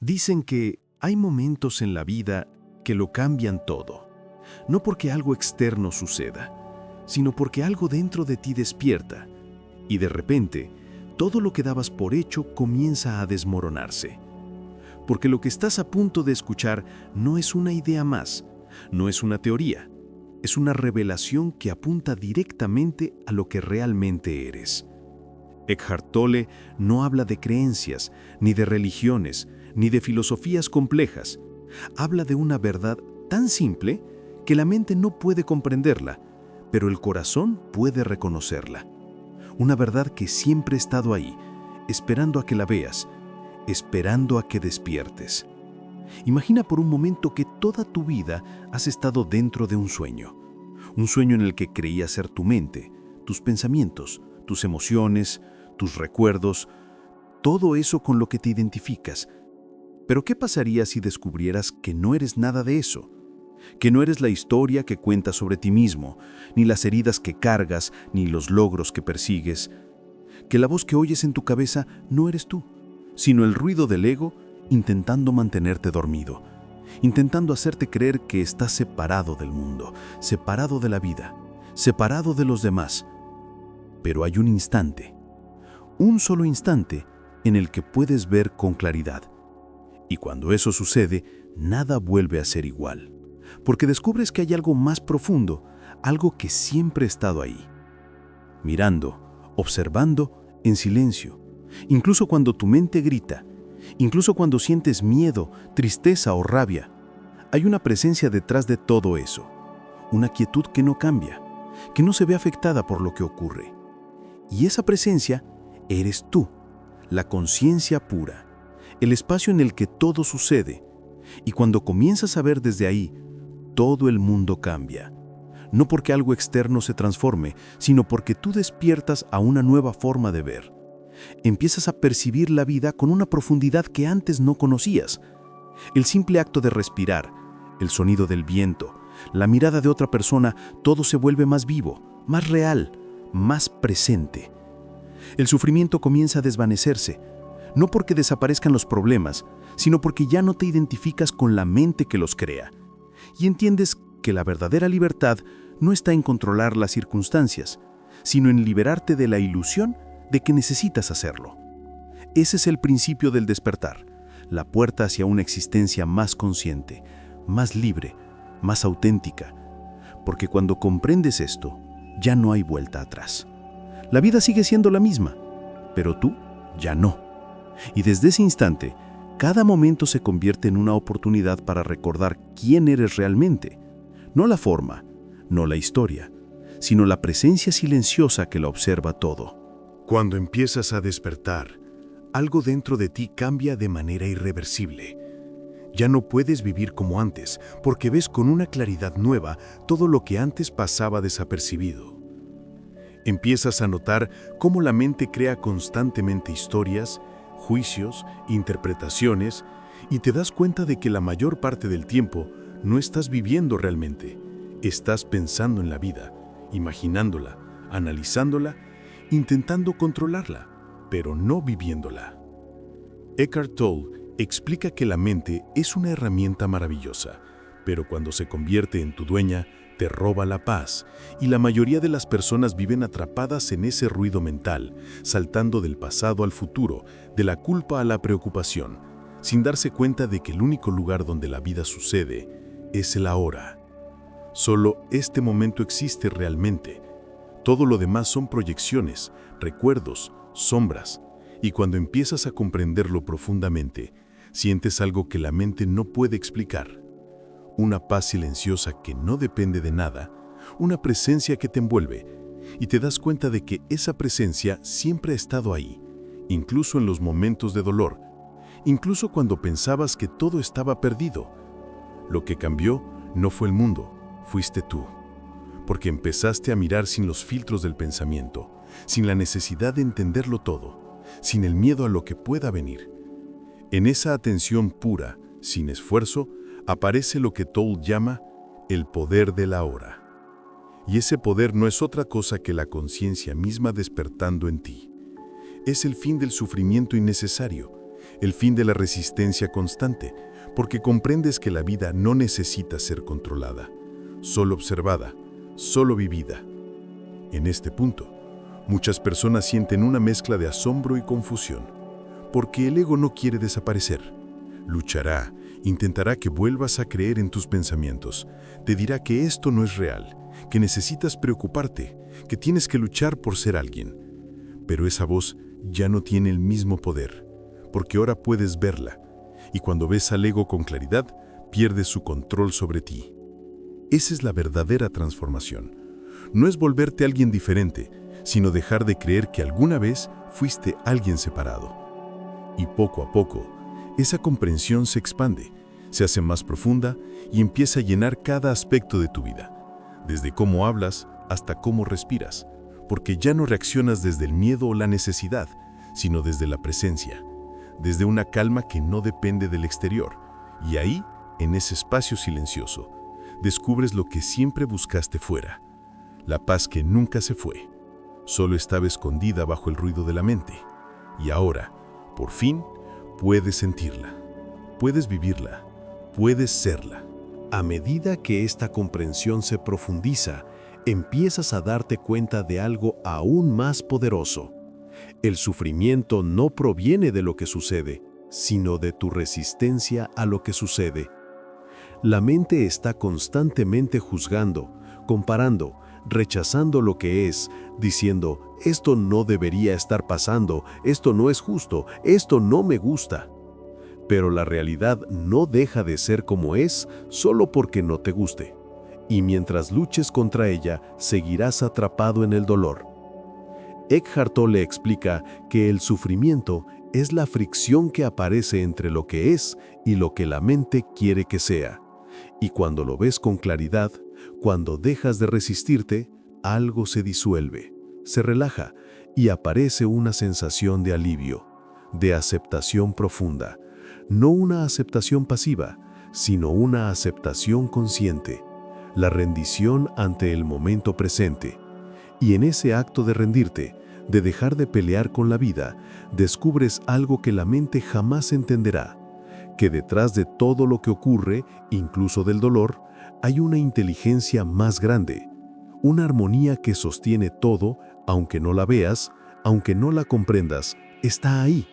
Dicen que hay momentos en la vida que lo cambian todo, no porque algo externo suceda, sino porque algo dentro de ti despierta y de repente todo lo que dabas por hecho comienza a desmoronarse. Porque lo que estás a punto de escuchar no es una idea más, no es una teoría, es una revelación que apunta directamente a lo que realmente eres. Eckhart Tolle no habla de creencias, ni de religiones, ni de filosofías complejas. Habla de una verdad tan simple que la mente no puede comprenderla, pero el corazón puede reconocerla. Una verdad que siempre ha estado ahí, esperando a que la veas, esperando a que despiertes. Imagina por un momento que toda tu vida has estado dentro de un sueño en el que creías ser tu mente, tus pensamientos, tus emociones, tus recuerdos, todo eso con lo que te identificas. Pero ¿qué pasaría si descubrieras que no eres nada de eso? Que no eres la historia que cuentas sobre ti mismo, ni las heridas que cargas, ni los logros que persigues. Que la voz que oyes en tu cabeza no eres tú, sino el ruido del ego intentando mantenerte dormido, intentando hacerte creer que estás separado del mundo, separado de la vida, separado de los demás. Pero hay un solo instante en el que puedes ver con claridad. Y cuando eso sucede, nada vuelve a ser igual, porque descubres que hay algo más profundo, algo que siempre ha estado ahí. Mirando, observando, en silencio, incluso cuando tu mente grita, incluso cuando sientes miedo, tristeza o rabia, hay una presencia detrás de todo eso, una quietud que no cambia, que no se ve afectada por lo que ocurre. Y esa presencia eres tú, la conciencia pura, el espacio en el que todo sucede. Y cuando comienzas a ver desde ahí, todo el mundo cambia. No porque algo externo se transforme, sino porque tú despiertas a una nueva forma de ver. Empiezas a percibir la vida con una profundidad que antes no conocías. El simple acto de respirar, el sonido del viento, la mirada de otra persona, todo se vuelve más vivo, más real, más presente. El sufrimiento comienza a desvanecerse, no porque desaparezcan los problemas, sino porque ya no te identificas con la mente que los crea. Y entiendes que la verdadera libertad no está en controlar las circunstancias, sino en liberarte de la ilusión de que necesitas hacerlo. Ese es el principio del despertar, la puerta hacia una existencia más consciente, más libre, más auténtica. Porque cuando comprendes esto, ya no hay vuelta atrás. La vida sigue siendo la misma, pero tú ya no. Y desde ese instante, cada momento se convierte en una oportunidad para recordar quién eres realmente. No la forma, no la historia, sino la presencia silenciosa que lo observa todo. Cuando empiezas a despertar, algo dentro de ti cambia de manera irreversible. Ya no puedes vivir como antes, porque ves con una claridad nueva todo lo que antes pasaba desapercibido. Empiezas a notar cómo la mente crea constantemente historias, juicios, interpretaciones, y te das cuenta de que la mayor parte del tiempo no estás viviendo realmente. Estás pensando en la vida, imaginándola, analizándola, intentando controlarla, pero no viviéndola. Eckhart Tolle explica que la mente es una herramienta maravillosa, pero cuando se convierte en tu dueña, te roba la paz, y la mayoría de las personas viven atrapadas en ese ruido mental, saltando del pasado al futuro, de la culpa a la preocupación, sin darse cuenta de que el único lugar donde la vida sucede es el ahora. Solo este momento existe realmente. Todo lo demás son proyecciones, recuerdos, sombras, y cuando empiezas a comprenderlo profundamente, sientes algo que la mente no puede explicar. Una paz silenciosa que no depende de nada, una presencia que te envuelve, y te das cuenta de que esa presencia siempre ha estado ahí, incluso en los momentos de dolor, incluso cuando pensabas que todo estaba perdido. Lo que cambió no fue el mundo, fuiste tú, porque empezaste a mirar sin los filtros del pensamiento, sin la necesidad de entenderlo todo, sin el miedo a lo que pueda venir. En esa atención pura, sin esfuerzo, aparece lo que Tolle llama el poder de la hora. Y ese poder no es otra cosa que la conciencia misma despertando en ti. Es el fin del sufrimiento innecesario, el fin de la resistencia constante, porque comprendes que la vida no necesita ser controlada, solo observada, solo vivida. En este punto, muchas personas sienten una mezcla de asombro y confusión, porque el ego no quiere desaparecer. Luchará, intentará que vuelvas a creer en tus pensamientos, te dirá que esto no es real, que necesitas preocuparte, que tienes que luchar por ser alguien. Pero esa voz ya no tiene el mismo poder, porque ahora puedes verla, y cuando ves al ego con claridad, pierdes su control sobre ti. Esa es la verdadera transformación. No es volverte alguien diferente, sino dejar de creer que alguna vez fuiste alguien separado. Y poco a poco, esa comprensión se expande, se hace más profunda y empieza a llenar cada aspecto de tu vida, desde cómo hablas hasta cómo respiras, porque ya no reaccionas desde el miedo o la necesidad, sino desde la presencia, desde una calma que no depende del exterior. Y ahí, en ese espacio silencioso, descubres lo que siempre buscaste fuera, la paz que nunca se fue, solo estaba escondida bajo el ruido de la mente. Y ahora, por fin, puedes sentirla, puedes vivirla, puedes serla. A medida que esta comprensión se profundiza, empiezas a darte cuenta de algo aún más poderoso. El sufrimiento no proviene de lo que sucede, sino de tu resistencia a lo que sucede. La mente está constantemente juzgando, comparando, rechazando lo que es, diciendo, esto no debería estar pasando, esto no es justo, esto no me gusta. Pero la realidad no deja de ser como es solo porque no te guste. Y mientras luches contra ella, seguirás atrapado en el dolor. Eckhart Tolle explica que el sufrimiento es la fricción que aparece entre lo que es y lo que la mente quiere que sea. Y cuando lo ves con claridad, cuando dejas de resistirte, algo se disuelve, se relaja y aparece una sensación de alivio, de aceptación profunda. No una aceptación pasiva, sino una aceptación consciente, la rendición ante el momento presente. Y en ese acto de rendirte, de dejar de pelear con la vida, descubres algo que la mente jamás entenderá, que detrás de todo lo que ocurre, incluso del dolor, hay una inteligencia más grande, una armonía que sostiene todo, aunque no la veas, aunque no la comprendas, está ahí.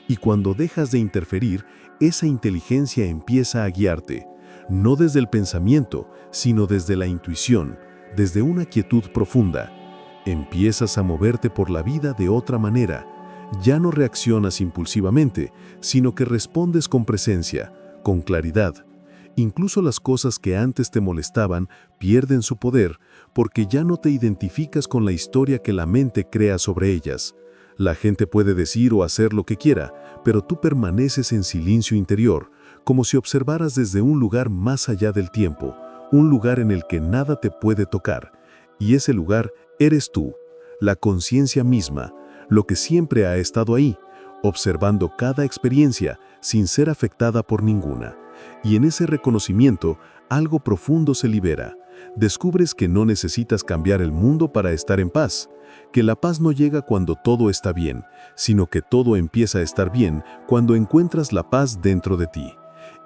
Y cuando dejas de interferir, esa inteligencia empieza a guiarte, no desde el pensamiento, sino desde la intuición, desde una quietud profunda. Empiezas a moverte por la vida de otra manera. Ya no reaccionas impulsivamente, sino que respondes con presencia, con claridad. Incluso las cosas que antes te molestaban pierden su poder porque ya no te identificas con la historia que la mente crea sobre ellas. La gente puede decir o hacer lo que quiera, pero tú permaneces en silencio interior, como si observaras desde un lugar más allá del tiempo, un lugar en el que nada te puede tocar. Y ese lugar eres tú, la conciencia misma, lo que siempre ha estado ahí, observando cada experiencia sin ser afectada por ninguna. Y en ese reconocimiento, algo profundo se libera. Descubres que no necesitas cambiar el mundo para estar en paz, que la paz no llega cuando todo está bien, sino que todo empieza a estar bien cuando encuentras la paz dentro de ti.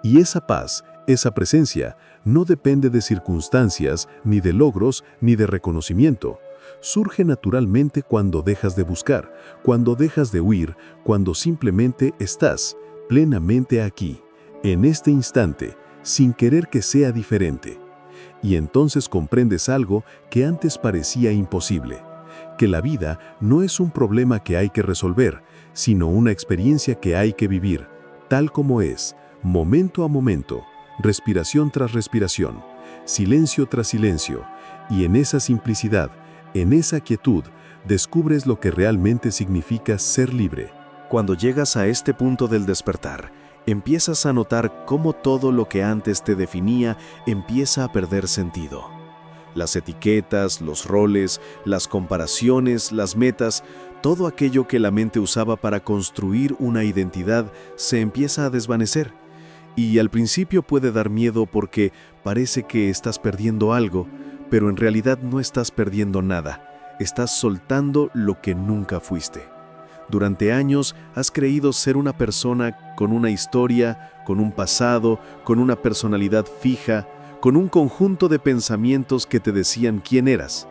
Y esa paz, esa presencia, no depende de circunstancias, ni de logros, ni de reconocimiento. Surge naturalmente cuando dejas de buscar, cuando dejas de huir, cuando simplemente estás plenamente aquí, en este instante, sin querer que sea diferente. Y entonces comprendes algo que antes parecía imposible, que la vida no es un problema que hay que resolver, sino una experiencia que hay que vivir, tal como es, momento a momento, respiración tras respiración, silencio tras silencio, y en esa simplicidad, en esa quietud, descubres lo que realmente significa ser libre. Cuando llegas a este punto del despertar, empiezas a notar cómo todo lo que antes te definía empieza a perder sentido. Las etiquetas, los roles, las comparaciones, las metas, todo aquello que la mente usaba para construir una identidad se empieza a desvanecer. Y al principio puede dar miedo porque parece que estás perdiendo algo, pero en realidad no estás perdiendo nada. Estás soltando lo que nunca fuiste. Durante años has creído ser una persona con una historia, con un pasado, con una personalidad fija, con un conjunto de pensamientos que te decían quién eras.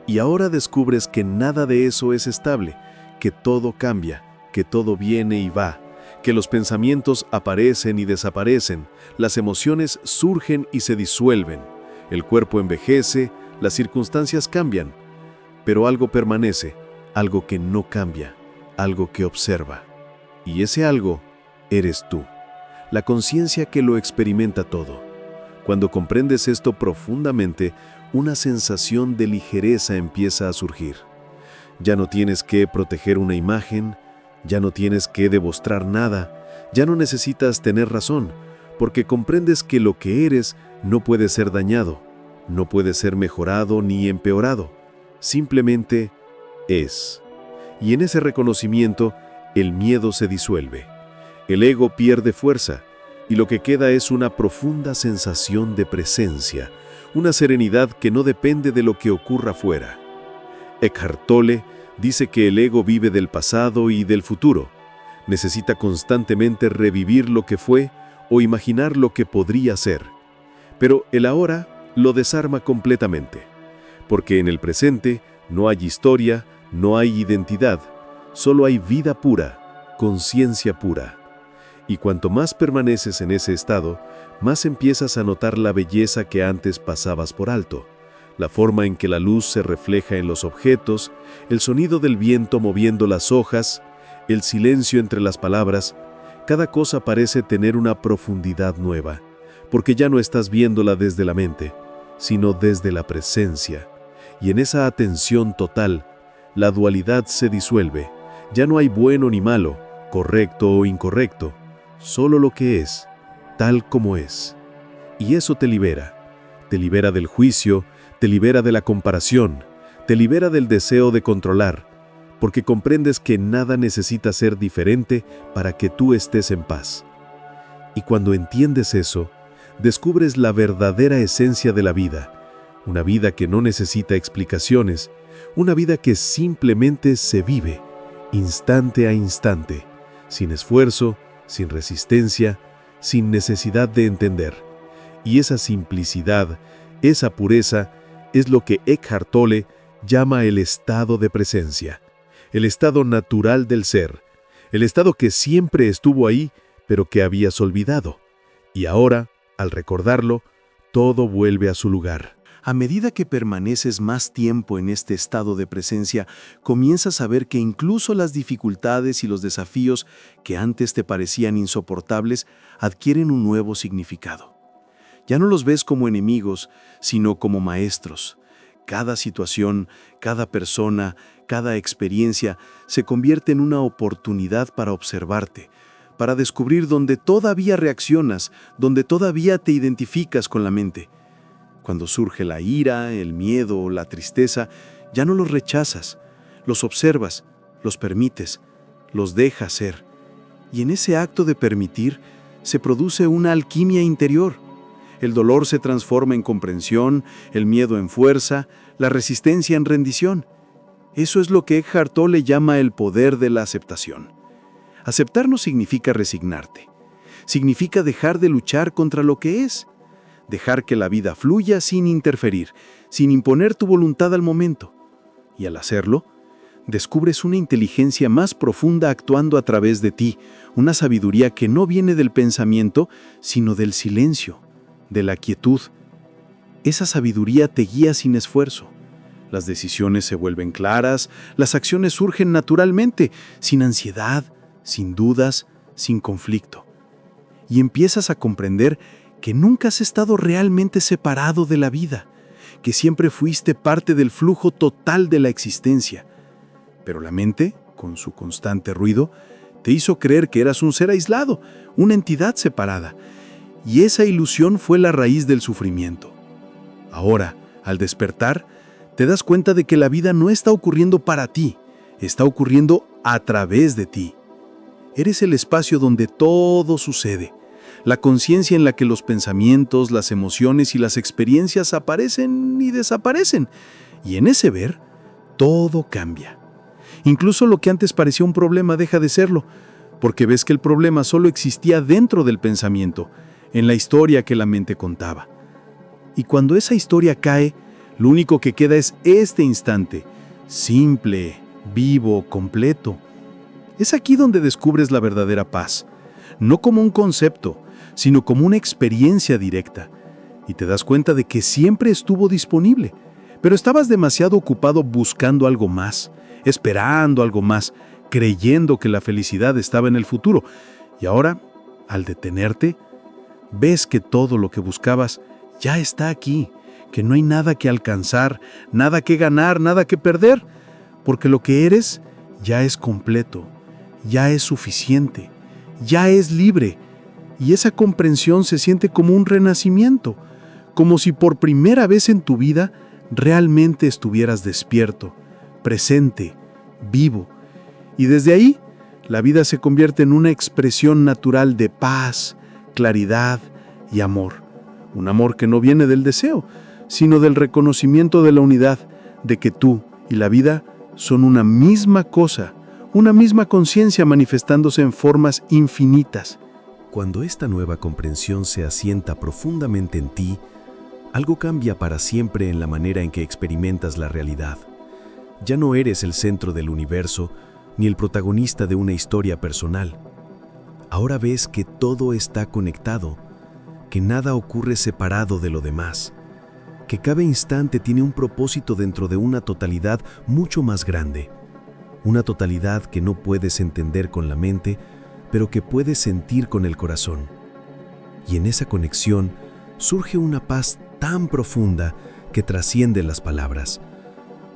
Y ahora descubres que nada de eso es estable, que todo cambia, que todo viene y va, que los pensamientos aparecen y desaparecen, las emociones surgen y se disuelven, el cuerpo envejece, las circunstancias cambian, pero algo permanece, algo que no cambia, algo que observa. Y ese algo eres tú, la conciencia que lo experimenta todo. Cuando comprendes esto profundamente, una sensación de ligereza empieza a surgir. Ya no tienes que proteger una imagen, ya no tienes que demostrar nada, ya no necesitas tener razón, porque comprendes que lo que eres no puede ser dañado, no puede ser mejorado ni empeorado, simplemente es. Y en ese reconocimiento, el miedo se disuelve, el ego pierde fuerza, y lo que queda es una profunda sensación de presencia, una serenidad que no depende de lo que ocurra fuera. Eckhart Tolle dice que el ego vive del pasado y del futuro. Necesita constantemente revivir lo que fue o imaginar lo que podría ser. Pero el ahora lo desarma completamente, porque en el presente no hay historia, no hay identidad, solo hay vida pura, conciencia pura. Y cuanto más permaneces en ese estado, más empiezas a notar la belleza que antes pasabas por alto, la forma en que la luz se refleja en los objetos, el sonido del viento moviendo las hojas, el silencio entre las palabras. Cada cosa parece tener una profundidad nueva, porque ya no estás viéndola desde la mente, sino desde la presencia. Y en esa atención total, la dualidad se disuelve. Ya no hay bueno ni malo, correcto o incorrecto, solo lo que es, tal como es. Y eso te libera del juicio, te libera de la comparación, te libera del deseo de controlar, porque comprendes que nada necesita ser diferente para que tú estés en paz. Y cuando entiendes eso, descubres la verdadera esencia de la vida, una vida que no necesita explicaciones, una vida que simplemente se vive, instante a instante, sin esfuerzo, sin resistencia, sin necesidad de entender. Y esa simplicidad, esa pureza, es lo que Eckhart Tolle llama el estado de presencia, el estado natural del ser, el estado que siempre estuvo ahí, pero que habías olvidado. Y ahora, al recordarlo, todo vuelve a su lugar. A medida que permaneces más tiempo en este estado de presencia, comienzas a ver que incluso las dificultades y los desafíos que antes te parecían insoportables adquieren un nuevo significado. Ya no los ves como enemigos, sino como maestros. Cada situación, cada persona, cada experiencia se convierte en una oportunidad para observarte, para descubrir dónde todavía reaccionas, dónde todavía te identificas con la mente. Cuando surge la ira, el miedo o la tristeza, ya no los rechazas, los observas, los permites, los dejas ser. Y en ese acto de permitir, se produce una alquimia interior. El dolor se transforma en comprensión, el miedo en fuerza, la resistencia en rendición. Eso es lo que Eckhart Tolle llama el poder de la aceptación. Aceptar no significa resignarte. Significa dejar de luchar contra lo que es. Dejar que la vida fluya sin interferir, sin imponer tu voluntad al momento. Y al hacerlo, descubres una inteligencia más profunda actuando a través de ti, una sabiduría que no viene del pensamiento, sino del silencio, de la quietud. Esa sabiduría te guía sin esfuerzo. Las decisiones se vuelven claras, las acciones surgen naturalmente, sin ansiedad, sin dudas, sin conflicto. Y empiezas a comprender que nunca has estado realmente separado de la vida, que siempre fuiste parte del flujo total de la existencia. Pero la mente, con su constante ruido, te hizo creer que eras un ser aislado, una entidad separada. Y esa ilusión fue la raíz del sufrimiento. Ahora, al despertar, te das cuenta de que la vida no está ocurriendo para ti, está ocurriendo a través de ti. Eres el espacio donde todo sucede, la conciencia en la que los pensamientos, las emociones y las experiencias aparecen y desaparecen. Y en ese ver, todo cambia. Incluso lo que antes parecía un problema deja de serlo, porque ves que el problema solo existía dentro del pensamiento, en la historia que la mente contaba. Y cuando esa historia cae, lo único que queda es este instante, simple, vivo, completo. Es aquí donde descubres la verdadera paz, no como un concepto, sino como una experiencia directa. Y te das cuenta de que siempre estuvo disponible, pero estabas demasiado ocupado buscando algo más, esperando algo más, creyendo que la felicidad estaba en el futuro. Y ahora, al detenerte, ves que todo lo que buscabas ya está aquí, que no hay nada que alcanzar, nada que ganar, nada que perder, porque lo que eres ya es completo, ya es suficiente, ya es libre. Y esa comprensión se siente como un renacimiento, como si por primera vez en tu vida realmente estuvieras despierto, presente, vivo. Y desde ahí, la vida se convierte en una expresión natural de paz, claridad y amor. Un amor que no viene del deseo, sino del reconocimiento de la unidad, de que tú y la vida son una misma cosa, una misma conciencia manifestándose en formas infinitas. Cuando esta nueva comprensión se asienta profundamente en ti, algo cambia para siempre en la manera en que experimentas la realidad. Ya no eres el centro del universo, ni el protagonista de una historia personal. Ahora ves que todo está conectado, que nada ocurre separado de lo demás, que cada instante tiene un propósito dentro de una totalidad mucho más grande, una totalidad que no puedes entender con la mente, pero que puedes sentir con el corazón. Y en esa conexión surge una paz tan profunda que trasciende las palabras,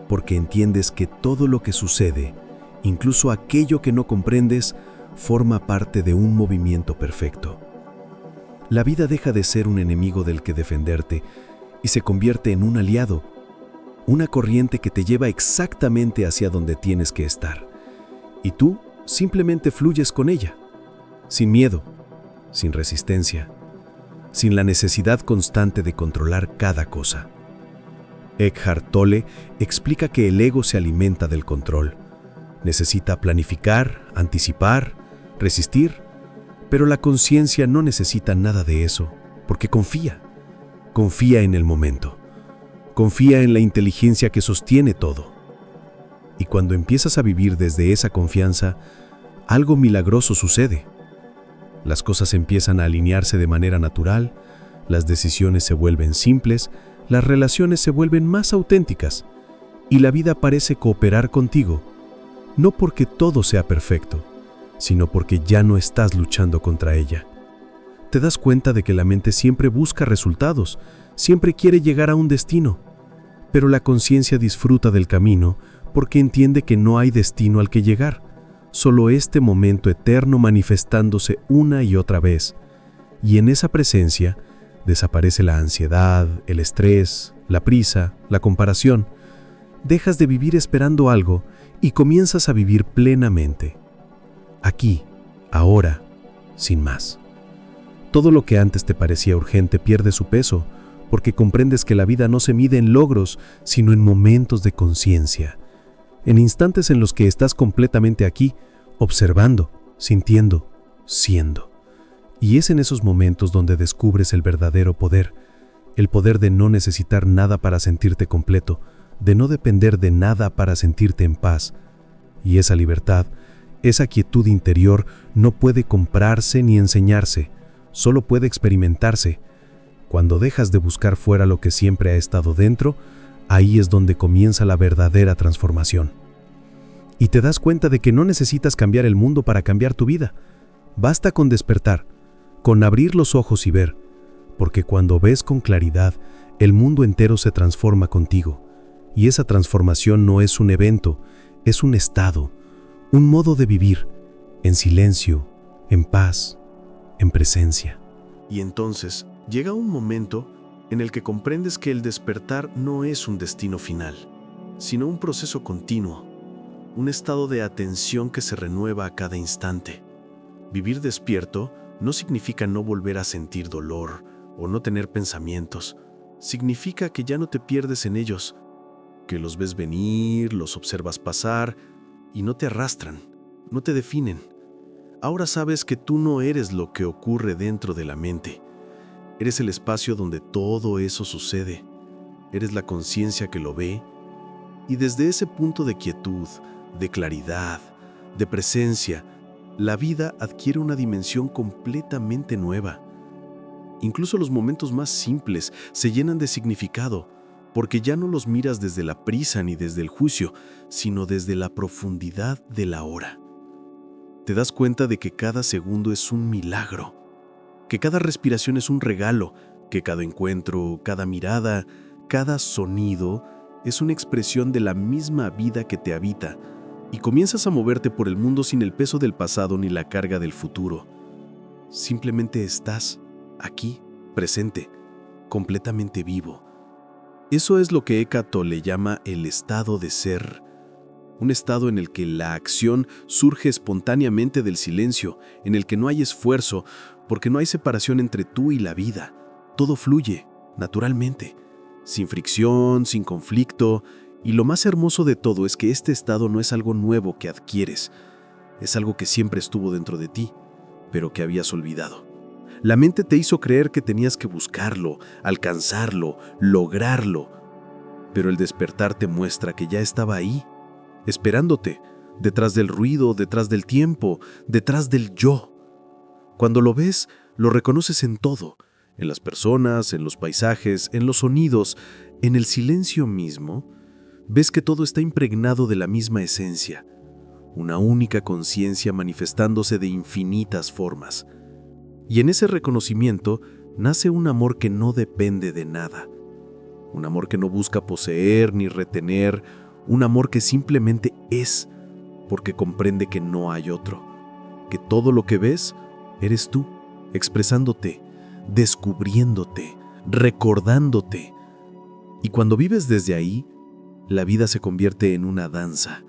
porque entiendes que todo lo que sucede, incluso aquello que no comprendes, forma parte de un movimiento perfecto. La vida deja de ser un enemigo del que defenderte y se convierte en un aliado, una corriente que te lleva exactamente hacia donde tienes que estar. Y tú simplemente fluyes con ella, sin miedo, sin resistencia, sin la necesidad constante de controlar cada cosa. Eckhart Tolle explica que el ego se alimenta del control. Necesita planificar, anticipar, resistir, pero la conciencia no necesita nada de eso, porque confía en el momento, confía en la inteligencia que sostiene todo. Y cuando empiezas a vivir desde esa confianza, algo milagroso sucede. Las cosas empiezan a alinearse de manera natural, las decisiones se vuelven simples, las relaciones se vuelven más auténticas y la vida parece cooperar contigo, no porque todo sea perfecto, sino porque ya no estás luchando contra ella. Te das cuenta de que la mente siempre busca resultados, siempre quiere llegar a un destino, pero la conciencia disfruta del camino porque entiende que no hay destino al que llegar, solo este momento eterno manifestándose una y otra vez. Y en esa presencia desaparece la ansiedad, el estrés, la prisa, la comparación. Dejas de vivir esperando algo y comienzas a vivir plenamente. Aquí, ahora, sin más. Todo lo que antes te parecía urgente pierde su peso, porque comprendes que la vida no se mide en logros, sino en momentos de conciencia, en instantes en los que estás completamente aquí, observando, sintiendo, siendo. Y es en esos momentos donde descubres el verdadero poder, el poder de no necesitar nada para sentirte completo, de no depender de nada para sentirte en paz. Y esa libertad, esa quietud interior no puede comprarse ni enseñarse, solo puede experimentarse. Cuando dejas de buscar fuera lo que siempre ha estado dentro, ahí es donde comienza la verdadera transformación. Y te das cuenta de que no necesitas cambiar el mundo para cambiar tu vida. Basta con despertar, con abrir los ojos y ver, porque cuando ves con claridad, el mundo entero se transforma contigo. Y esa transformación no es un evento, es un estado, un modo de vivir, en silencio, en paz, en presencia. Y entonces llega un momento en el que comprendes que el despertar no es un destino final, sino un proceso continuo, un estado de atención que se renueva a cada instante. Vivir despierto no significa no volver a sentir dolor o no tener pensamientos. Significa que ya no te pierdes en ellos, que los ves venir, los observas pasar y no te arrastran, no te definen. Ahora sabes que tú no eres lo que ocurre dentro de la mente. Eres el espacio donde todo eso sucede. Eres la conciencia que lo ve. Y desde ese punto de quietud, de claridad, de presencia, la vida adquiere una dimensión completamente nueva. Incluso los momentos más simples se llenan de significado, porque ya no los miras desde la prisa ni desde el juicio, sino desde la profundidad de la hora. Te das cuenta de que cada segundo es un milagro, que cada respiración es un regalo, que cada encuentro, cada mirada, cada sonido es una expresión de la misma vida que te habita, y comienzas a moverte por el mundo sin el peso del pasado ni la carga del futuro. Simplemente estás aquí, presente, completamente vivo. Eso es lo que Eckhart Tolle llama el estado de ser. Un estado en el que la acción surge espontáneamente del silencio, en el que no hay esfuerzo, porque no hay separación entre tú y la vida. Todo fluye, naturalmente, sin fricción, sin conflicto, y lo más hermoso de todo es que este estado no es algo nuevo que adquieres, es algo que siempre estuvo dentro de ti, pero que habías olvidado. La mente te hizo creer que tenías que buscarlo, alcanzarlo, lograrlo, pero el despertar te muestra que ya estaba ahí, esperándote, detrás del ruido, detrás del tiempo, detrás del yo. Cuando lo ves, lo reconoces en todo, en las personas, en los paisajes, en los sonidos, en el silencio mismo. Ves que todo está impregnado de la misma esencia, una única conciencia manifestándose de infinitas formas. Y en ese reconocimiento nace un amor que no depende de nada, un amor que no busca poseer ni retener, un amor que simplemente es, porque comprende que no hay otro, que todo lo que ves eres tú, expresándote, descubriéndote, recordándote. Y cuando vives desde ahí, la vida se convierte en una danza,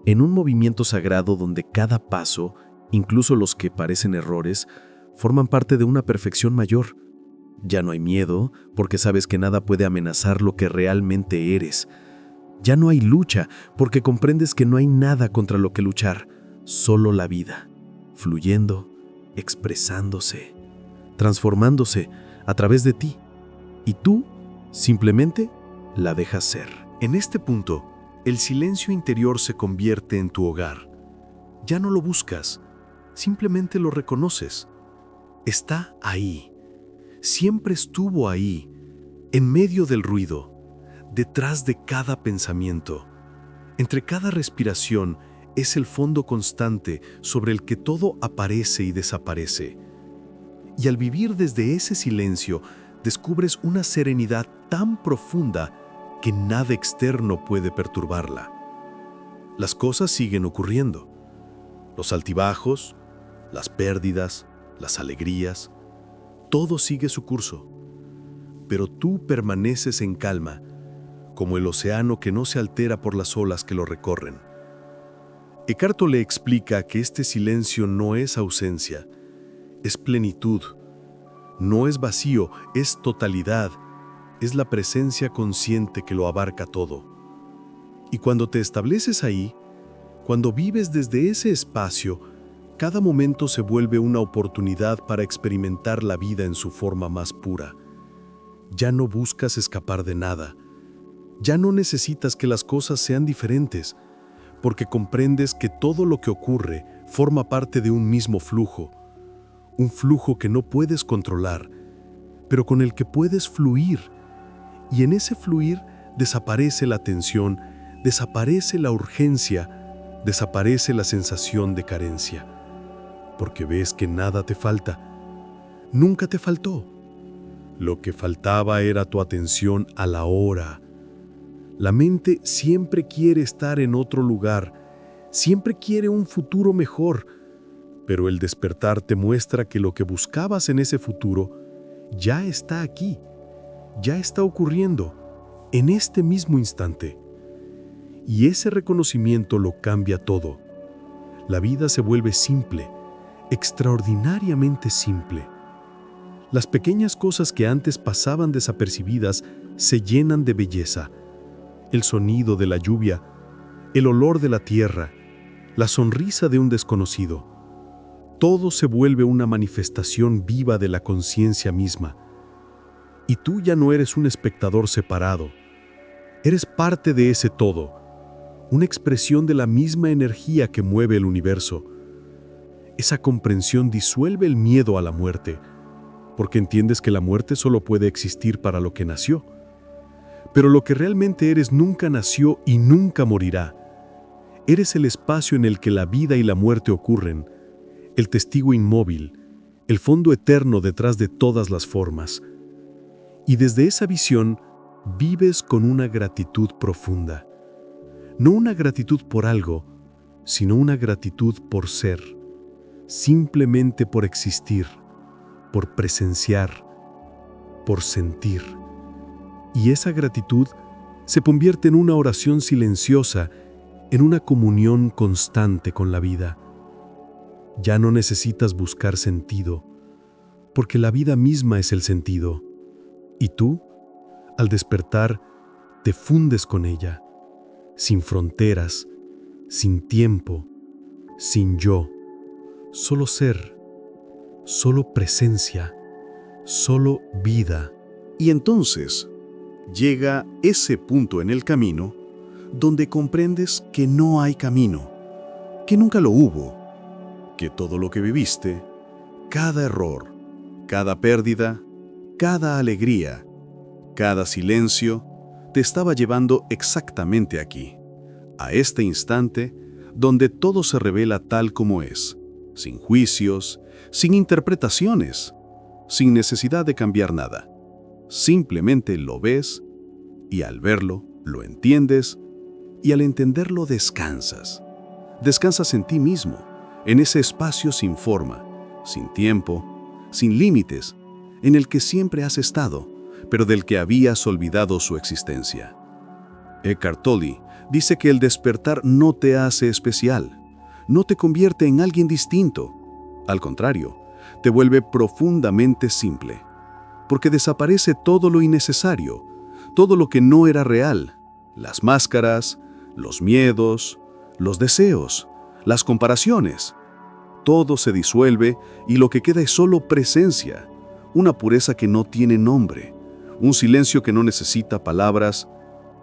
en un movimiento sagrado donde cada paso, incluso los que parecen errores, forman parte de una perfección mayor. Ya no hay miedo, porque sabes que nada puede amenazar lo que realmente eres. Ya no hay lucha, porque comprendes que no hay nada contra lo que luchar, solo la vida, fluyendo, expresándose, transformándose a través de ti. Y tú simplemente la dejas ser. En este punto, el silencio interior se convierte en tu hogar. Ya no lo buscas, simplemente lo reconoces. Está ahí. Siempre estuvo ahí, en medio del ruido, detrás de cada pensamiento. Entre cada respiración es el fondo constante sobre el que todo aparece y desaparece. Y al vivir desde ese silencio, descubres una serenidad tan profunda que nada externo puede perturbarla. Las cosas siguen ocurriendo. Los altibajos, las pérdidas, las alegrías, todo sigue su curso. Pero tú permaneces en calma, como el océano que no se altera por las olas que lo recorren. Eckhart Tolle explica que este silencio no es ausencia, es plenitud. No es vacío, es totalidad, es la presencia consciente que lo abarca todo. Y cuando te estableces ahí, cuando vives desde ese espacio, cada momento se vuelve una oportunidad para experimentar la vida en su forma más pura. Ya no buscas escapar de nada. Ya no necesitas que las cosas sean diferentes, porque comprendes que todo lo que ocurre forma parte de un mismo flujo. Un flujo que no puedes controlar, pero con el que puedes fluir. Y en ese fluir desaparece la tensión, desaparece la urgencia, desaparece la sensación de carencia. Porque ves que nada te falta. Nunca te faltó. Lo que faltaba era tu atención a la hora. La mente siempre quiere estar en otro lugar, siempre quiere un futuro mejor, pero el despertar te muestra que lo que buscabas en ese futuro ya está aquí, ya está ocurriendo, en este mismo instante. Y ese reconocimiento lo cambia todo. La vida se vuelve simple, extraordinariamente simple. Las pequeñas cosas que antes pasaban desapercibidas se llenan de belleza. El sonido de la lluvia, el olor de la tierra, la sonrisa de un desconocido. Todo se vuelve una manifestación viva de la conciencia misma. Y tú ya no eres un espectador separado. Eres parte de ese todo, una expresión de la misma energía que mueve el universo. Esa comprensión disuelve el miedo a la muerte, porque entiendes que la muerte solo puede existir para lo que nació. Pero lo que realmente eres nunca nació y nunca morirá. Eres el espacio en el que la vida y la muerte ocurren, el testigo inmóvil, el fondo eterno detrás de todas las formas. Y desde esa visión, vives con una gratitud profunda. No una gratitud por algo, sino una gratitud por ser, simplemente por existir, por presenciar, por sentir. Y esa gratitud se convierte en una oración silenciosa, en una comunión constante con la vida. Ya no necesitas buscar sentido, porque la vida misma es el sentido. Y tú, al despertar, te fundes con ella, sin fronteras, sin tiempo, sin yo. Solo ser, solo presencia, solo vida. Y entonces llega ese punto en el camino donde comprendes que no hay camino, que nunca lo hubo, que todo lo que viviste, cada error, cada pérdida, cada alegría, cada silencio, te estaba llevando exactamente aquí, a este instante donde todo se revela tal como es, sin juicios, sin interpretaciones, sin necesidad de cambiar nada. Simplemente lo ves y al verlo lo entiendes y al entenderlo descansas. Descansas en ti mismo, en ese espacio sin forma, sin tiempo, sin límites, en el que siempre has estado, pero del que habías olvidado su existencia. Eckhart Tolle dice que el despertar no te hace especial, no te convierte en alguien distinto. Al contrario, te vuelve profundamente simple, porque desaparece todo lo innecesario, todo lo que no era real, las máscaras, los miedos, los deseos, las comparaciones. Todo se disuelve y lo que queda es solo presencia, una pureza que no tiene nombre, un silencio que no necesita palabras,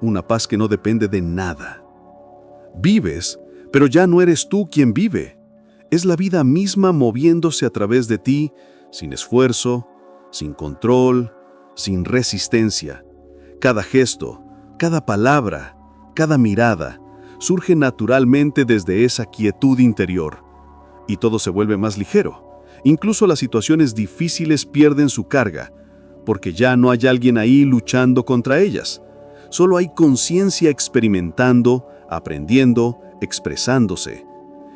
una paz que no depende de nada. Vives, pero ya no eres tú quien vive. Es la vida misma moviéndose a través de ti, sin esfuerzo, sin control, sin resistencia. Cada gesto, cada palabra, cada mirada, surge naturalmente desde esa quietud interior. Y todo se vuelve más ligero. Incluso las situaciones difíciles pierden su carga, porque ya no hay alguien ahí luchando contra ellas. Solo hay conciencia experimentando, aprendiendo, expresándose.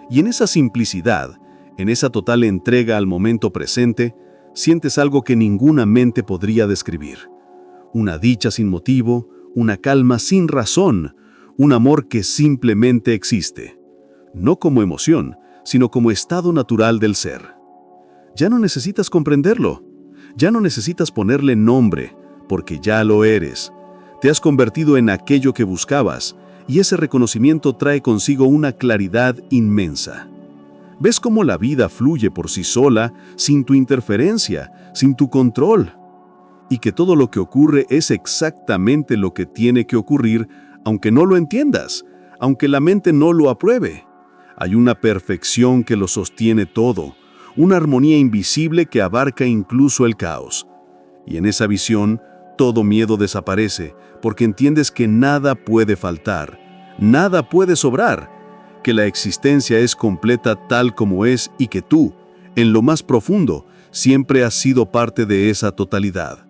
Y en esa simplicidad, en esa total entrega al momento presente, sientes algo que ninguna mente podría describir. Una dicha sin motivo, una calma sin razón, un amor que simplemente existe. No como emoción, sino como estado natural del ser. Ya no necesitas comprenderlo. Ya no necesitas ponerle nombre, porque ya lo eres. Te has convertido en aquello que buscabas, y ese reconocimiento trae consigo una claridad inmensa. Ves cómo la vida fluye por sí sola, sin tu interferencia, sin tu control, y que todo lo que ocurre es exactamente lo que tiene que ocurrir, aunque no lo entiendas, aunque la mente no lo apruebe. Hay una perfección que lo sostiene todo, una armonía invisible que abarca incluso el caos. Y en esa visión, todo miedo desaparece, porque entiendes que nada puede faltar, nada puede sobrar, que la existencia es completa tal como es y que tú, en lo más profundo, siempre has sido parte de esa totalidad.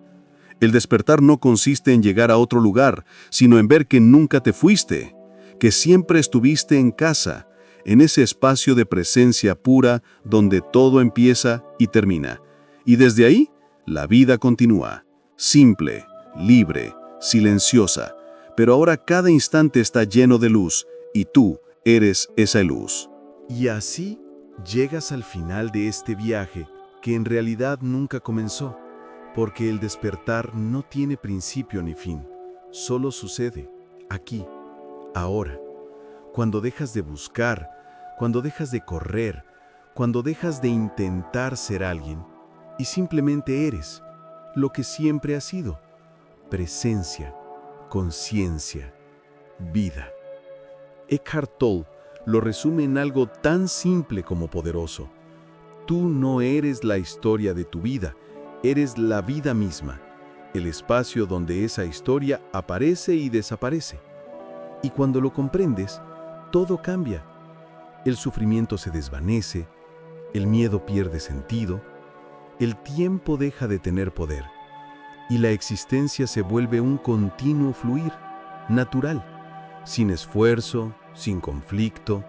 El despertar no consiste en llegar a otro lugar, sino en ver que nunca te fuiste, que siempre estuviste en casa, en ese espacio de presencia pura donde todo empieza y termina. Y desde ahí, la vida continúa, simple, libre, silenciosa, pero ahora cada instante está lleno de luz, y tú eres esa luz. Y así llegas al final de este viaje, que en realidad nunca comenzó, porque el despertar no tiene principio ni fin, solo sucede, aquí, ahora. Cuando dejas de buscar, cuando dejas de correr, cuando dejas de intentar ser alguien y simplemente eres lo que siempre has sido: presencia, conciencia, vida. Eckhart Tolle lo resume en algo tan simple como poderoso: tú no eres la historia de tu vida, eres la vida misma, el espacio donde esa historia aparece y desaparece. Y cuando lo comprendes, todo cambia. El sufrimiento se desvanece, el miedo pierde sentido, el tiempo deja de tener poder, y la existencia se vuelve un continuo fluir, natural, sin esfuerzo, sin conflicto.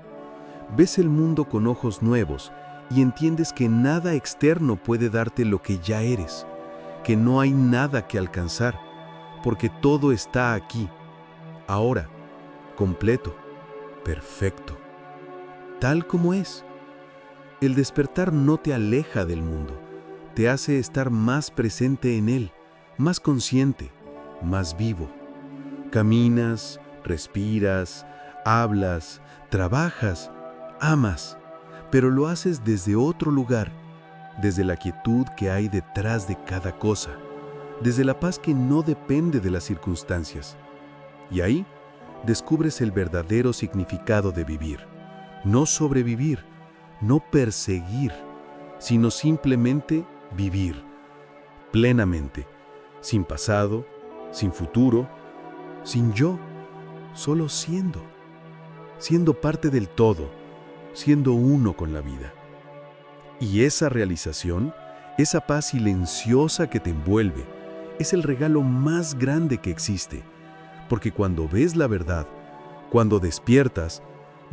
Ves el mundo con ojos nuevos y entiendes que nada externo puede darte lo que ya eres, que no hay nada que alcanzar, porque todo está aquí, ahora, completo, perfecto, tal como es. El despertar no te aleja del mundo, te hace estar más presente en él, más consciente, más vivo. Caminas, respiras, hablas, trabajas, amas, pero lo haces desde otro lugar, desde la quietud que hay detrás de cada cosa, desde la paz que no depende de las circunstancias. Y ahí descubres el verdadero significado de vivir. No sobrevivir, no perseguir, sino simplemente vivir, plenamente, sin pasado, sin futuro, sin yo, solo siendo parte del todo, siendo uno con la vida. Y esa realización, esa paz silenciosa que te envuelve, es el regalo más grande que existe, porque cuando ves la verdad, cuando despiertas,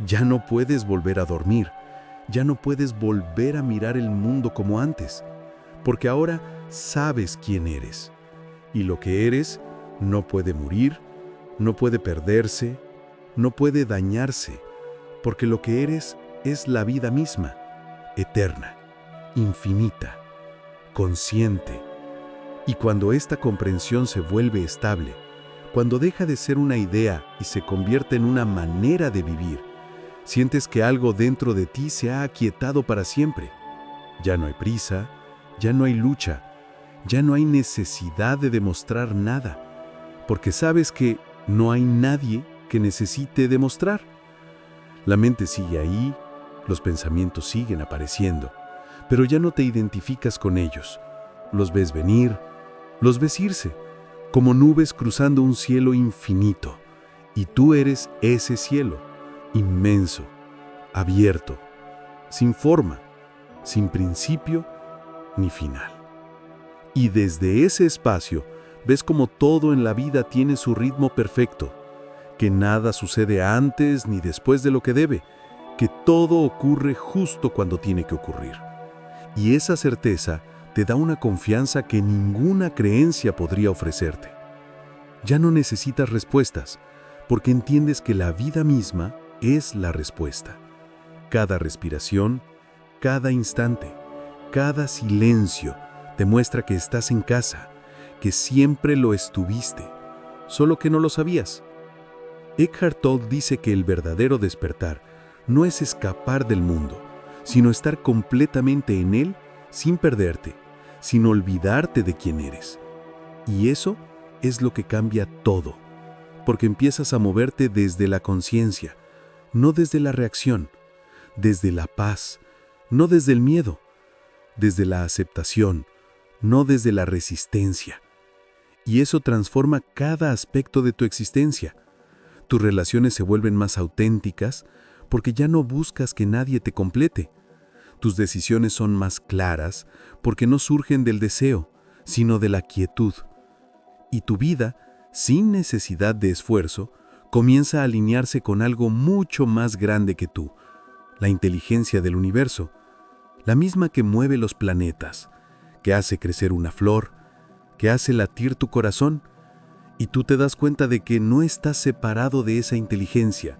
ya no puedes volver a dormir, ya no puedes volver a mirar el mundo como antes, porque ahora sabes quién eres. Y lo que eres no puede morir, no puede perderse, no puede dañarse, porque lo que eres es la vida misma, eterna, infinita, consciente. Y cuando esta comprensión se vuelve estable, cuando deja de ser una idea y se convierte en una manera de vivir, sientes que algo dentro de ti se ha aquietado para siempre. Ya no hay prisa, ya no hay lucha, ya no hay necesidad de demostrar nada, porque sabes que no hay nadie que necesite demostrar. La mente sigue ahí, los pensamientos siguen apareciendo, pero ya no te identificas con ellos. Los ves venir, los ves irse, como nubes cruzando un cielo infinito, y tú eres ese cielo, inmenso, abierto, sin forma, sin principio ni final. Y desde ese espacio ves como todo en la vida tiene su ritmo perfecto, que nada sucede antes ni después de lo que debe, que todo ocurre justo cuando tiene que ocurrir. Y esa certeza te da una confianza que ninguna creencia podría ofrecerte. Ya no necesitas respuestas, porque entiendes que la vida misma es la respuesta. Cada respiración, cada instante, cada silencio te muestra que estás en casa, que siempre lo estuviste, solo que no lo sabías. Eckhart Tolle dice que el verdadero despertar no es escapar del mundo, sino estar completamente en él sin perderte, sin olvidarte de quién eres. Y eso es lo que cambia todo, porque empiezas a moverte desde la conciencia, no desde la reacción, desde la paz, no desde el miedo, desde la aceptación, no desde la resistencia. Y eso transforma cada aspecto de tu existencia. Tus relaciones se vuelven más auténticas porque ya no buscas que nadie te complete. Tus decisiones son más claras porque no surgen del deseo, sino de la quietud. Y tu vida, sin necesidad de esfuerzo, comienza a alinearse con algo mucho más grande que tú, la inteligencia del universo, la misma que mueve los planetas, que hace crecer una flor, que hace latir tu corazón, y tú te das cuenta de que no estás separado de esa inteligencia,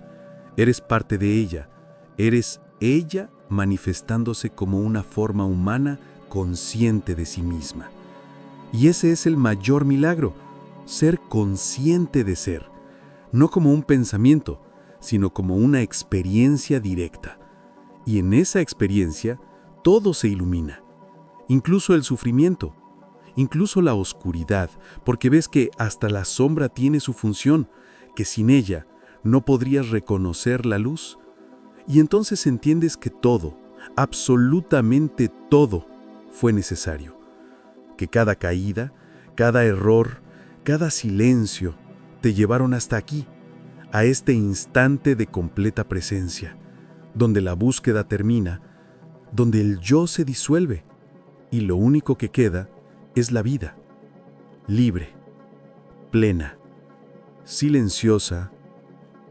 eres parte de ella, eres ella manifestándose como una forma humana consciente de sí misma. Y ese es el mayor milagro, ser consciente de ser, no como un pensamiento, sino como una experiencia directa. Y en esa experiencia, todo se ilumina, incluso el sufrimiento, incluso la oscuridad, porque ves que hasta la sombra tiene su función, que sin ella no podrías reconocer la luz. Y entonces entiendes que todo, absolutamente todo, fue necesario. Que cada caída, cada error, cada silencio te llevaron hasta aquí, a este instante de completa presencia, donde la búsqueda termina, donde el yo se disuelve y lo único que queda es la vida, libre, plena, silenciosa,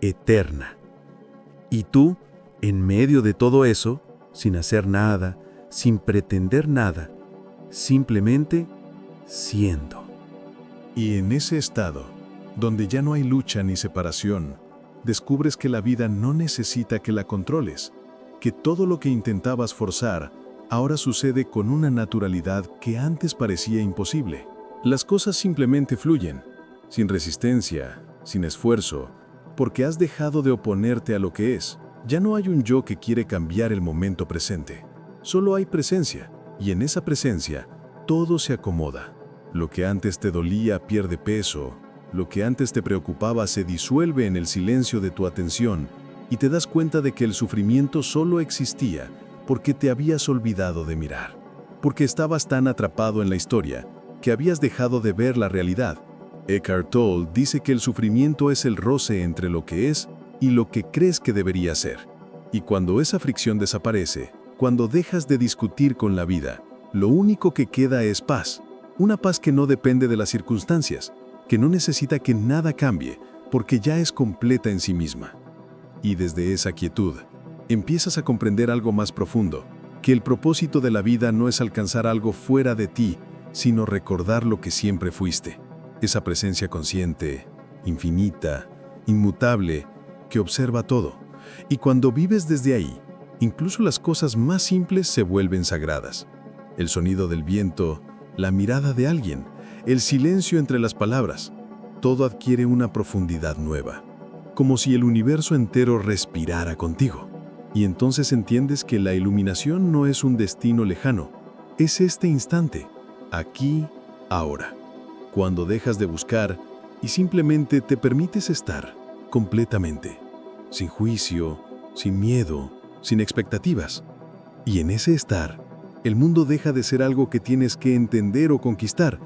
eterna. Y tú, en medio de todo eso, sin hacer nada, sin pretender nada, simplemente siendo. Y en ese estado, donde ya no hay lucha ni separación, descubres que la vida no necesita que la controles, que todo lo que intentabas forzar ahora sucede con una naturalidad que antes parecía imposible. Las cosas simplemente fluyen, sin resistencia, sin esfuerzo, porque has dejado de oponerte a lo que es. Ya no hay un yo que quiere cambiar el momento presente. Solo hay presencia, y en esa presencia todo se acomoda. Lo que antes te dolía pierde peso, lo que antes te preocupaba se disuelve en el silencio de tu atención y te das cuenta de que el sufrimiento solo existía porque te habías olvidado de mirar, porque estabas tan atrapado en la historia que habías dejado de ver la realidad. Eckhart Tolle dice que el sufrimiento es el roce entre lo que es y lo que crees que debería ser. Y cuando esa fricción desaparece, cuando dejas de discutir con la vida, lo único que queda es paz. Una paz que no depende de las circunstancias, que no necesita que nada cambie, porque ya es completa en sí misma. Y desde esa quietud, empiezas a comprender algo más profundo, que el propósito de la vida no es alcanzar algo fuera de ti, sino recordar lo que siempre fuiste. Esa presencia consciente, infinita, inmutable, que observa todo. Y cuando vives desde ahí, incluso las cosas más simples se vuelven sagradas. El sonido del viento, la mirada de alguien, el silencio entre las palabras, todo adquiere una profundidad nueva, como si el universo entero respirara contigo. Y entonces entiendes que la iluminación no es un destino lejano, es este instante, aquí, ahora. Cuando dejas de buscar y simplemente te permites estar completamente, sin juicio, sin miedo, sin expectativas. Y en ese estar, el mundo deja de ser algo que tienes que entender o conquistar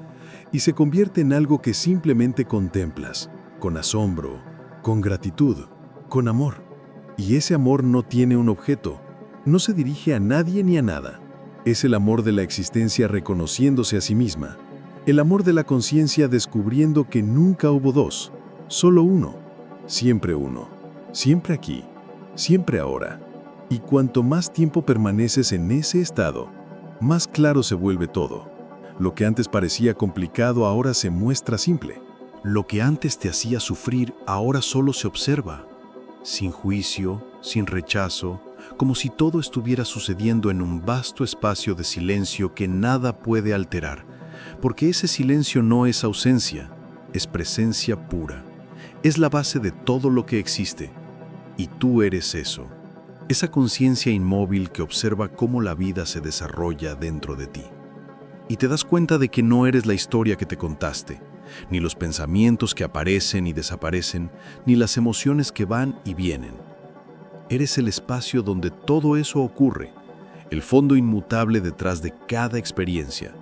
y se convierte en algo que simplemente contemplas, con asombro, con gratitud, con amor. Y ese amor no tiene un objeto, no se dirige a nadie ni a nada. Es el amor de la existencia reconociéndose a sí misma, el amor de la conciencia descubriendo que nunca hubo dos, solo uno, siempre aquí, siempre ahora. Y cuanto más tiempo permaneces en ese estado, más claro se vuelve todo. Lo que antes parecía complicado ahora se muestra simple. Lo que antes te hacía sufrir ahora solo se observa, sin juicio, sin rechazo, como si todo estuviera sucediendo en un vasto espacio de silencio que nada puede alterar, porque ese silencio no es ausencia, es presencia pura. Es la base de todo lo que existe, y tú eres eso. Esa conciencia inmóvil que observa cómo la vida se desarrolla dentro de ti. Y te das cuenta de que no eres la historia que te contaste, ni los pensamientos que aparecen y desaparecen, ni las emociones que van y vienen. Eres el espacio donde todo eso ocurre, el fondo inmutable detrás de cada experiencia.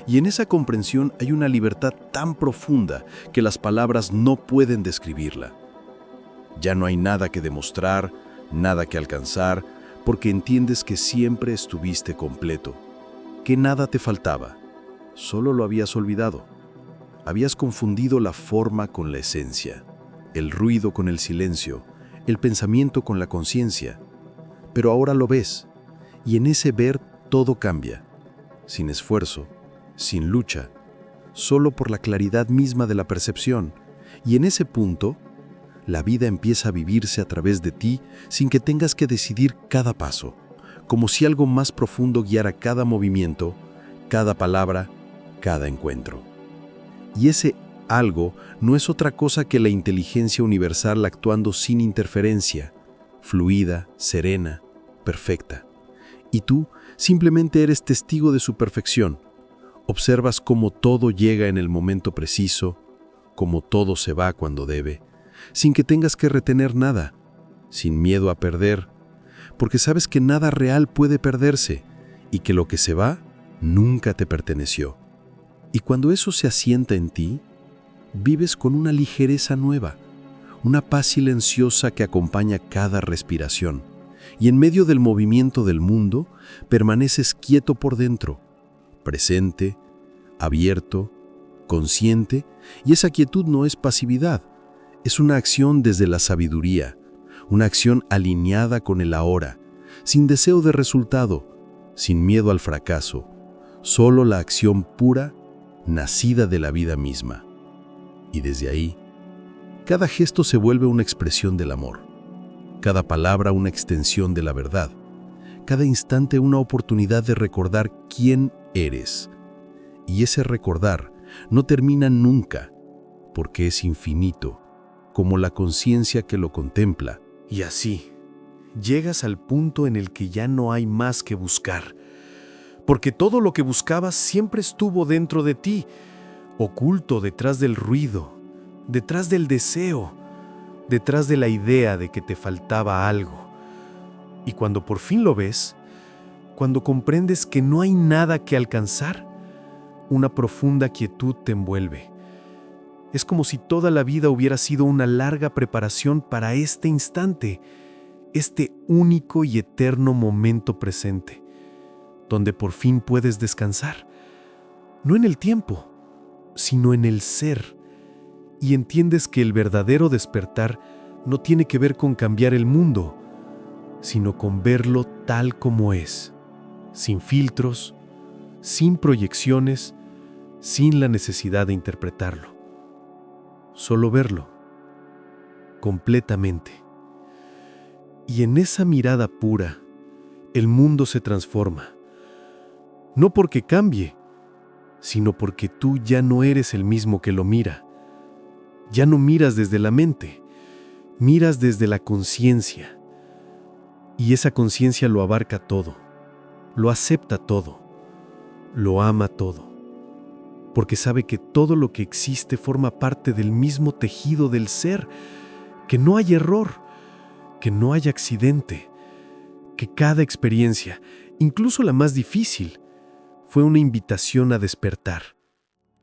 Y en esa comprensión hay una libertad tan profunda que las palabras no pueden describirla. Ya no hay nada que demostrar, nada que alcanzar, porque entiendes que siempre estuviste completo, que nada te faltaba, solo lo habías olvidado. Habías confundido la forma con la esencia, el ruido con el silencio, el pensamiento con la conciencia. Pero ahora lo ves, y en ese ver todo cambia, sin esfuerzo, sin lucha, solo por la claridad misma de la percepción. Y en ese punto, la vida empieza a vivirse a través de ti sin que tengas que decidir cada paso, como si algo más profundo guiara cada movimiento, cada palabra, cada encuentro. Y ese algo no es otra cosa que la inteligencia universal actuando sin interferencia, fluida, serena, perfecta. Y tú simplemente eres testigo de su perfección. Observas cómo todo llega en el momento preciso, cómo todo se va cuando debe, sin que tengas que retener nada, sin miedo a perder, porque sabes que nada real puede perderse y que lo que se va nunca te perteneció. Y cuando eso se asienta en ti, vives con una ligereza nueva, una paz silenciosa que acompaña cada respiración. Y en medio del movimiento del mundo, permaneces quieto por dentro, presente, abierto, consciente, y esa quietud no es pasividad, es una acción desde la sabiduría, una acción alineada con el ahora, sin deseo de resultado, sin miedo al fracaso, solo la acción pura, nacida de la vida misma. Y desde ahí, cada gesto se vuelve una expresión del amor, cada palabra una extensión de la verdad, cada instante una oportunidad de recordar quién eres. Y ese recordar no termina nunca, porque es infinito, como la conciencia que lo contempla. Y así, llegas al punto en el que ya no hay más que buscar, porque todo lo que buscabas siempre estuvo dentro de ti, oculto detrás del ruido, detrás del deseo, detrás de la idea de que te faltaba algo. Y cuando por fin lo ves, cuando comprendes que no hay nada que alcanzar, una profunda quietud te envuelve. Es como si toda la vida hubiera sido una larga preparación para este instante, este único y eterno momento presente, donde por fin puedes descansar, no en el tiempo, sino en el ser, y entiendes que el verdadero despertar no tiene que ver con cambiar el mundo, sino con verlo tal como es, sin filtros, sin proyecciones, sin la necesidad de interpretarlo. Solo verlo, completamente. Y en esa mirada pura, el mundo se transforma. No porque cambie, sino porque tú ya no eres el mismo que lo mira. Ya no miras desde la mente, miras desde la conciencia. Y esa conciencia lo abarca todo, lo acepta todo, lo ama todo. Porque sabe que todo lo que existe forma parte del mismo tejido del ser, que no hay error, que no hay accidente, que cada experiencia, incluso la más difícil, fue una invitación a despertar,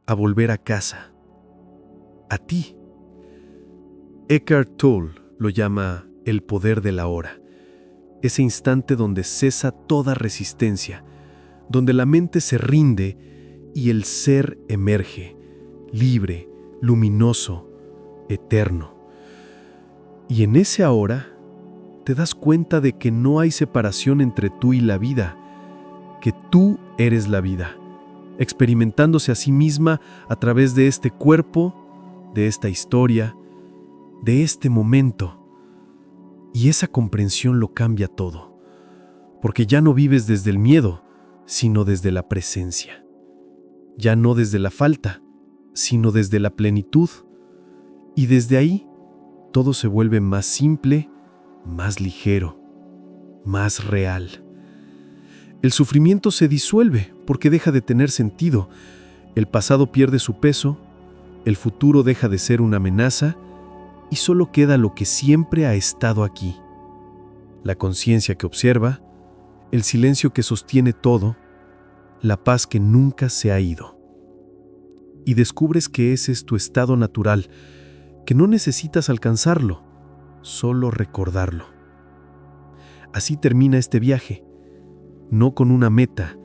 a volver a casa, a ti. Eckhart Tolle lo llama el poder de la hora, ese instante donde cesa toda resistencia, donde la mente se rinde y el ser emerge, libre, luminoso, eterno. Y en ese ahora te das cuenta de que no hay separación entre tú y la vida, que tú eres la vida, experimentándose a sí misma a través de este cuerpo, de esta historia, de este momento. Y esa comprensión lo cambia todo, porque ya no vives desde el miedo, sino desde la presencia. Ya no desde la falta, sino desde la plenitud. Y desde ahí, todo se vuelve más simple, más ligero, más real. El sufrimiento se disuelve porque deja de tener sentido. El pasado pierde su peso, el futuro deja de ser una amenaza y solo queda lo que siempre ha estado aquí. La conciencia que observa, el silencio que sostiene todo, la paz que nunca se ha ido. Y descubres que ese es tu estado natural, que no necesitas alcanzarlo, solo recordarlo. Así termina este viaje, no con una meta,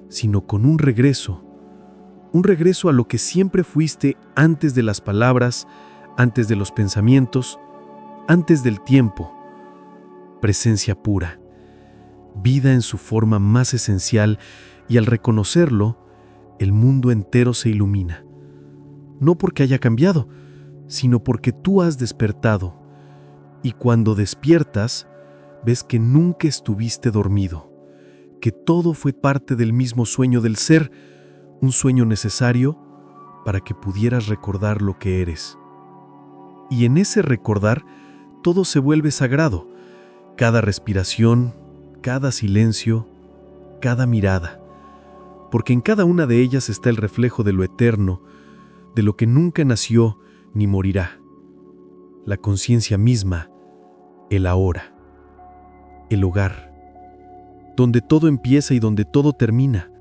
sino con un regreso a lo que siempre fuiste antes de las palabras, antes de los pensamientos, antes del tiempo. Presencia pura, vida en su forma más esencial, y al reconocerlo, el mundo entero se ilumina. No porque haya cambiado, sino porque tú has despertado. Y cuando despiertas, ves que nunca estuviste dormido, que todo fue parte del mismo sueño del ser, un sueño necesario para que pudieras recordar lo que eres. Y en ese recordar, todo se vuelve sagrado, cada respiración, cada silencio, cada mirada, porque en cada una de ellas está el reflejo de lo eterno, de lo que nunca nació ni morirá. La conciencia misma, el ahora, el hogar, donde todo empieza y donde todo termina,